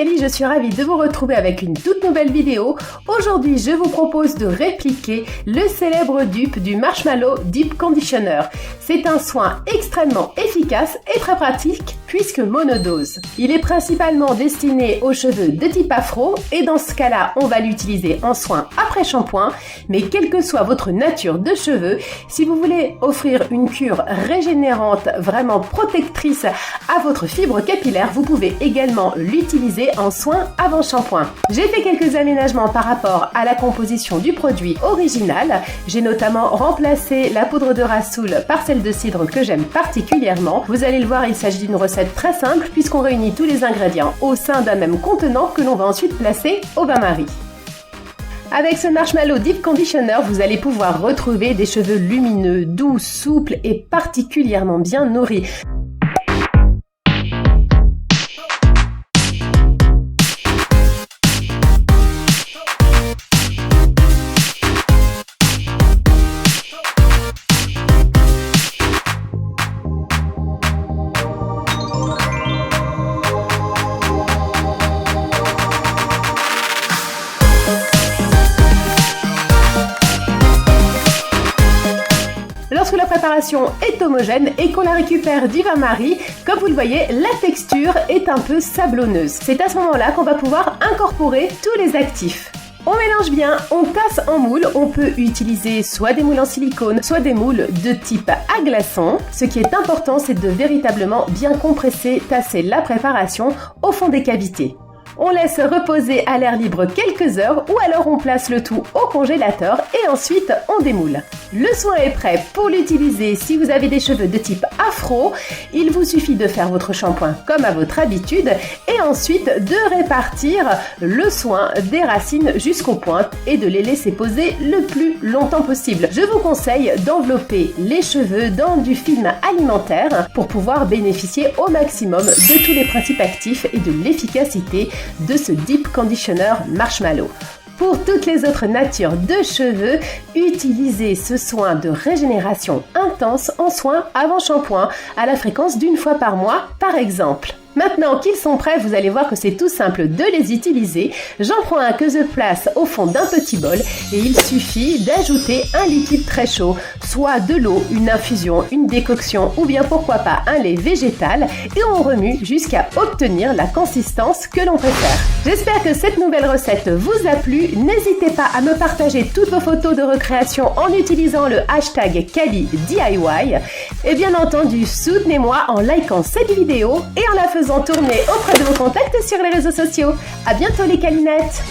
Kelly, je suis ravie de vous retrouver avec une toute nouvelle vidéo. Aujourd'hui, je vous propose de répliquer le célèbre dupe du Marshmallow Deep Conditioner. C'est un soin extrêmement efficace et très pratique puisque monodose. Il est principalement destiné aux cheveux de type afro et dans ce cas-là, on va l'utiliser en soin après shampoing. Mais quelle que soit votre nature de cheveux, si vous voulez offrir une cure régénérante, vraiment protectrice à votre fibre capillaire, vous pouvez également l'utiliser en soin avant shampoing. J'ai fait quelques aménagements par rapport à la composition du produit original. J'ai notamment remplacé la poudre de rassoul par celle de cidre que j'aime particulièrement. Vous allez le voir, il s'agit d'une recette très simple puisqu'on réunit tous les ingrédients au sein d'un même contenant que l'on va ensuite placer au bain-marie. Avec ce Marshmallow Deep Conditioner, vous allez pouvoir retrouver des cheveux lumineux, doux, souples et particulièrement bien nourris. Lorsque la préparation est homogène et qu'on la récupère du bain-marie, comme vous le voyez, la texture est un peu sablonneuse. C'est à ce moment-là qu'on va pouvoir incorporer tous les actifs. On mélange bien, on tasse en moule, on peut utiliser soit des moules en silicone, soit des moules de type à glaçons. Ce qui est important, c'est de véritablement bien compresser, tasser la préparation au fond des cavités. On laisse reposer à l'air libre quelques heures ou alors on place le tout au congélateur et ensuite on démoule. Le soin est prêt pour l'utiliser si vous avez des cheveux de type afro. Il vous suffit de faire votre shampoing comme à votre habitude et ensuite de répartir le soin des racines jusqu'aux pointes et de les laisser poser le plus longtemps possible. Je vous conseille d'envelopper les cheveux dans du film alimentaire pour pouvoir bénéficier au maximum de tous les principes actifs et de l'efficacité de ce Deep Conditioner Marshmallow. Pour toutes les autres natures de cheveux, utilisez ce soin de régénération intense en soin avant shampoing à la fréquence d'1 fois par mois par exemple. Maintenant qu'ils sont prêts, vous allez voir que c'est tout simple de les utiliser. J'en prends un que je place au fond d'un petit bol et il suffit d'ajouter un liquide très chaud, soit de l'eau, une infusion, une décoction ou bien pourquoi pas un lait végétal et on remue jusqu'à obtenir la consistance que l'on préfère. J'espère que cette nouvelle recette vous a plu. N'hésitez pas à me partager toutes vos photos de recréation en utilisant le hashtag KellyDIY et bien entendu soutenez-moi en likant cette vidéo et en la faisant tourner auprès de vos contacts sur les réseaux sociaux. À bientôt les Calinettes!